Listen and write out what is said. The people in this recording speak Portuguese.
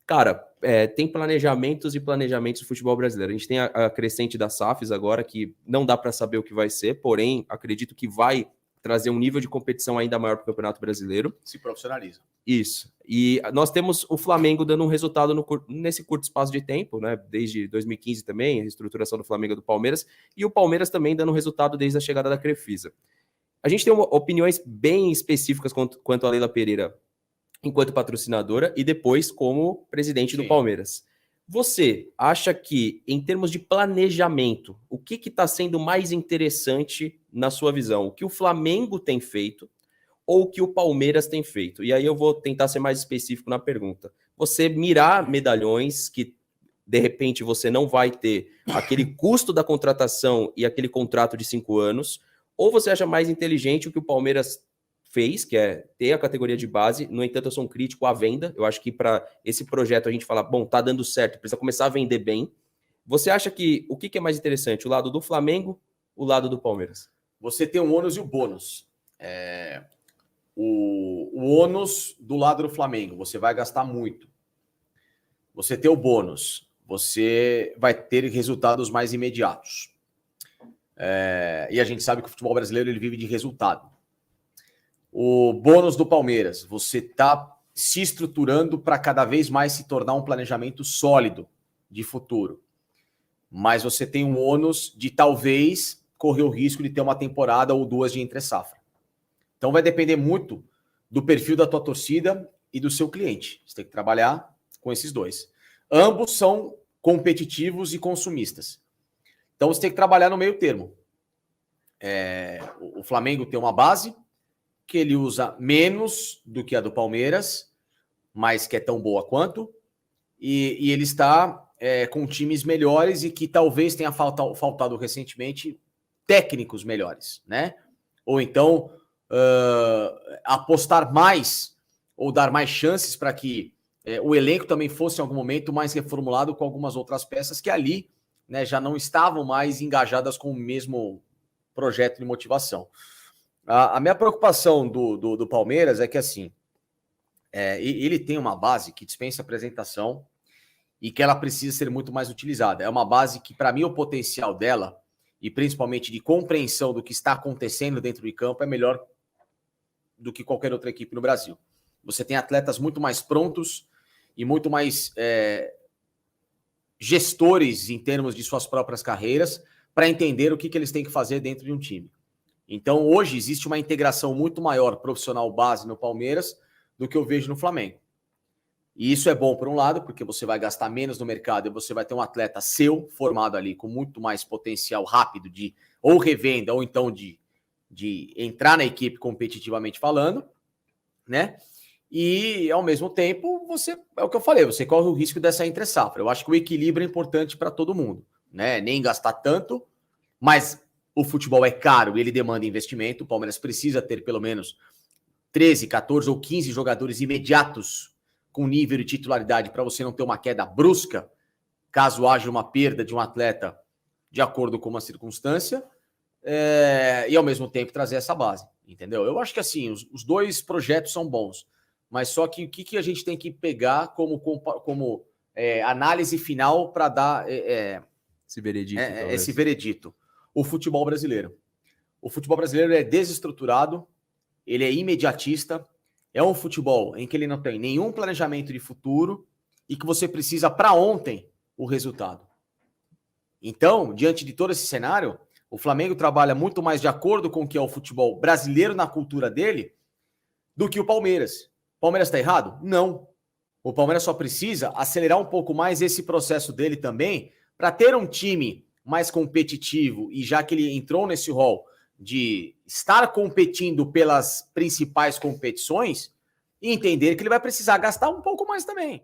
Cara, tem planejamentos e planejamentos do futebol brasileiro. A gente tem a crescente das SAFs agora, que não dá para saber o que vai ser, porém, acredito que vai trazer um nível de competição ainda maior para o Campeonato Brasileiro. Se profissionaliza. Isso. E nós temos o Flamengo dando um resultado nesse curto espaço de tempo, né? Desde 2015 também, a reestruturação do Flamengo e do Palmeiras, e o Palmeiras também dando resultado desde a chegada da Crefisa. A gente tem opiniões bem específicas quanto a Leila Pereira enquanto patrocinadora e depois como presidente do Palmeiras. Você acha que, em termos de planejamento, o que está sendo mais interessante na sua visão? O que o Flamengo tem feito ou o que o Palmeiras tem feito? E aí eu vou tentar ser mais específico na pergunta. Você mirar medalhões que, de repente, você não vai ter aquele custo da contratação e aquele contrato de 5 anos, ou você acha mais inteligente o que o Palmeiras fez, que é ter a categoria de base. No entanto, eu sou um crítico à venda. Eu acho que para esse projeto a gente fala, bom, tá dando certo, precisa começar a vender bem. Você acha que o que é mais interessante? O lado do Flamengo, o lado do Palmeiras? Você tem o ônus e o bônus. O ônus do lado do Flamengo, você vai gastar muito. Você tem o bônus, você vai ter resultados mais imediatos. E a gente sabe que o futebol brasileiro ele vive de resultado. O bônus do Palmeiras, você está se estruturando para cada vez mais se tornar um planejamento sólido de futuro. Mas você tem um ônus de talvez correr o risco de ter uma temporada ou duas de entre-safra. Então vai depender muito do perfil da tua torcida e do seu cliente. Você tem que trabalhar com esses dois. Ambos são competitivos e consumistas. Então você tem que trabalhar no meio termo. O Flamengo tem uma base que ele usa menos do que a do Palmeiras, mas que é tão boa quanto, e ele está com times melhores e que talvez tenha faltado recentemente técnicos melhores, né? Ou então apostar mais ou dar mais chances para que o elenco também fosse em algum momento mais reformulado com algumas outras peças que ali, né, já não estavam mais engajadas com o mesmo projeto de motivação. A minha preocupação do Palmeiras é que, assim, ele tem uma base que dispensa apresentação e que ela precisa ser muito mais utilizada. É uma base que, para mim, o potencial dela, e principalmente de compreensão do que está acontecendo dentro de campo, é melhor do que qualquer outra equipe no Brasil. Você tem atletas muito mais prontos e muito mais gestores em termos de suas próprias carreiras para entender o que eles têm que fazer dentro de um time. Então, hoje, existe uma integração muito maior profissional base no Palmeiras do que eu vejo no Flamengo. E isso é bom, por um lado, porque você vai gastar menos no mercado e você vai ter um atleta seu, formado ali, com muito mais potencial rápido de ou revenda ou então de entrar na equipe competitivamente falando, né? E, ao mesmo tempo, é o que eu falei, você corre o risco dessa entre-safra. Eu acho que o equilíbrio é importante para todo mundo, né? Nem gastar tanto, mas o futebol é caro e ele demanda investimento. O Palmeiras precisa ter pelo menos 13, 14 ou 15 jogadores imediatos com nível de titularidade para você não ter uma queda brusca, caso haja uma perda de um atleta de acordo com uma circunstância, e ao mesmo tempo trazer essa base, entendeu? Eu acho que assim, os dois projetos são bons, mas só que o que a gente tem que pegar como análise final para dar esse veredito, esse veredito? O futebol brasileiro. O futebol brasileiro é desestruturado, ele é imediatista, é um futebol em que ele não tem nenhum planejamento de futuro e que você precisa para ontem o resultado. Então, diante de todo esse cenário, o Flamengo trabalha muito mais de acordo com o que é o futebol brasileiro na cultura dele do que o Palmeiras. O Palmeiras está errado? Não. O Palmeiras só precisa acelerar um pouco mais esse processo dele também para ter um time mais competitivo, e já que ele entrou nesse rol de estar competindo pelas principais competições, e entender que ele vai precisar gastar um pouco mais também.